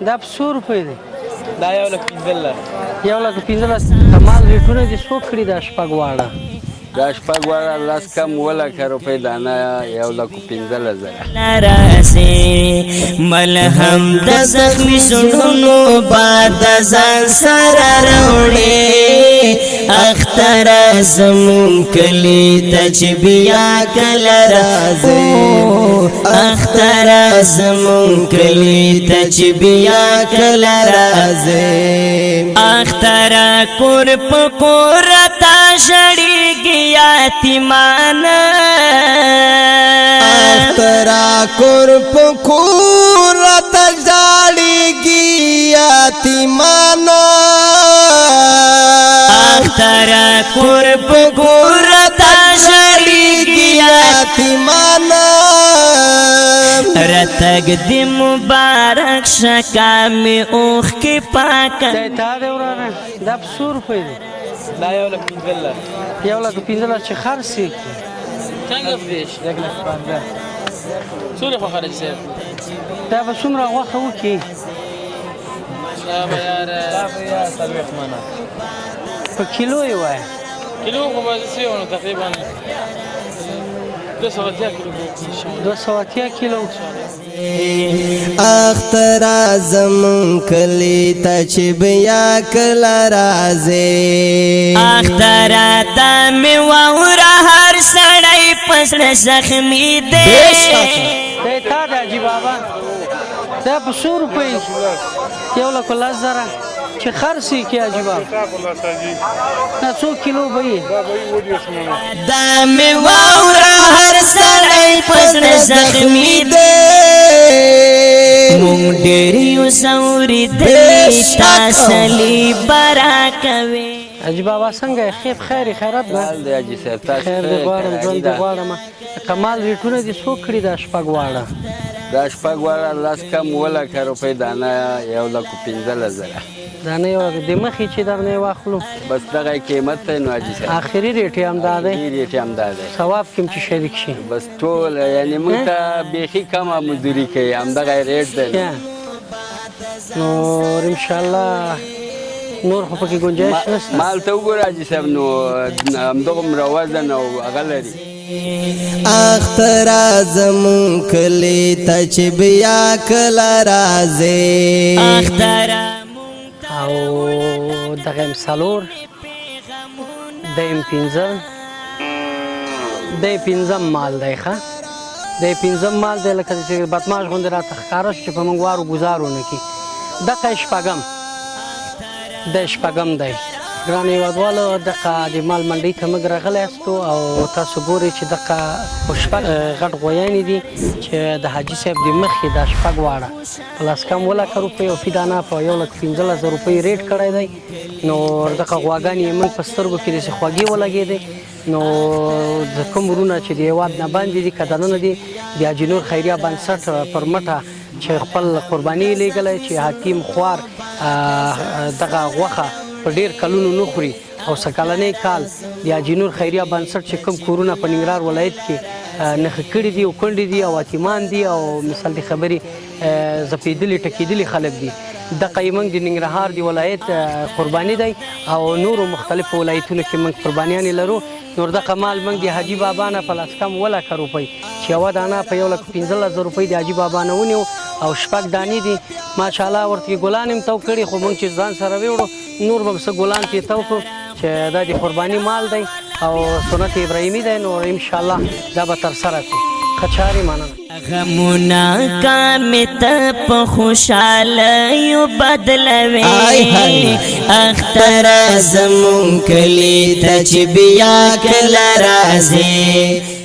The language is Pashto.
دا په 100 روپۍ دی دا 1,15,000 1,15,000 کمال ریټونه دي څو کړي دا شپږ واړه دا شپږ واړه 10 کم 2,00,000 روپۍ دانه 1,15,000 ملهم د زخمی سړونو باد ځان سره راوړي اختر زمون کلی ته چې بیا کله راځي اختر زمون کلی ته چې بیا کله راځي اختر کور په کور تا شړیږي یتیمان اختر کور په کور تا شړیږي یتیمان اختر کور په کور تا شړیږي یتیمان رتګ دی مبارک شکا می اوخ کی پاک دا دی ورانه دا په 100 روپۍ دی دا 1,15,000 1,15,000 چې خرڅي څنګه فریش دغه پاندا څوره خو خرج سي دا به څومره غوښه وکړي دا به یار 30 منه په کیلو یې وایه کیلو خو به سیونه تقریبا 280 کیلو اختر زمون کلی ته چې بیا کله راځي اختر ته می وره هر سړی پسړه زخمی دی دا تا د حاجي بابا دا په 100 روپۍ 1,10,000 چې خرڅي کې حاجي بابا دا 100 کیلو به یې دا می وره هر سړی پسړه زخمی دی مونږ ډېر یو سوري دی تاسلی برا کوي حاجي بابا څنګه خیر خیرات به دی حاجي صاحب تاسو خیر دې غواړم ژوند دې غواړم کمال ریټونه دي څو کړي دا شپږ واړه دا شپږ واړه 10 کم 2,00,000 روپۍ دانه 1,15,000 دانه یو د مخې چې درنه واخلو بس دغه قیمت ته نو حاجي صاحب اخري ریټ یې هم دا دی ریټ هم دا دی ثواب کې چې شریک شي بس ټول یعنی موږ ته بیخي کمه مزدوري کوي همدغه ریټ دی نور ان شاء الله نور خو پکې گنجائش نشته مال ته وګوره حاجي صاحب نو همدغومره وزن او هغه لري اختر زمون کلی ته چې بیا کله راځي اختر او دغه څلور دیم پنځم مال دی ښه دی پنځم مال دی لکه چې بدماش غوندې راته ښکاره شو چې په موږ وارو ګزارو نه کړي دغه شپږم دی ګرانو هېوادوالو دغه د مال منډۍ ته موږ راغلی یاستو او تاسو ګورئ چې دغه شپږ غټ غویانې دي چې د حاجي صاحب د مخې دا شپږ واړه په لاس کم 2,00,000 روپۍ او فی دانه په 1,15,000 روپۍ ریټ کړی دی نو دغه غواګانې یې موږ په سترګو کې داسې خوږې ولګېدې نو د کوم ورونه چې د هېواد نه باندې دي که دننه دي د حاجي نور خیریه بنسټ پر مټه چې خپل قرباني یې لېږلی چې حکیم خوار دغه غوښه په ډېر کلونو نه خوري او سکالنی کال د حاجي نور خیریه بنسټ چې کوم کورونه په ننګرهار ولایت کې نښه کړي دي او کونډې دي او یتیمان دي او مثال د خبرې ځپېدلي ټکېدلي خلک دي دغه یې موږ د ننګرهار د ولایت قرباني دی او نورو مختلفو ولایتونو کې موږ قربانیانې لرو نور دغه مال موږ د حاجي بابا نه په لاس کم 2,00,000 روپۍ چې یوه دانه په 1,15,000 روپۍ د حاجي بابا نه ونیو او شپږ دانې دي ماشاءالله ورته ګلان هم تو کړي خو موږ چې ځان سره ویوړو نور به څه ګلان ترې تو کړو چې دا د قرباني مال دی او سنت ابراهیمي دی نو انشاءالله دا به ترسره کړو خچاري مننه غمونه کامت په خوشالیو بدلوي اختر زمون کلی ته چې بیا کله راځي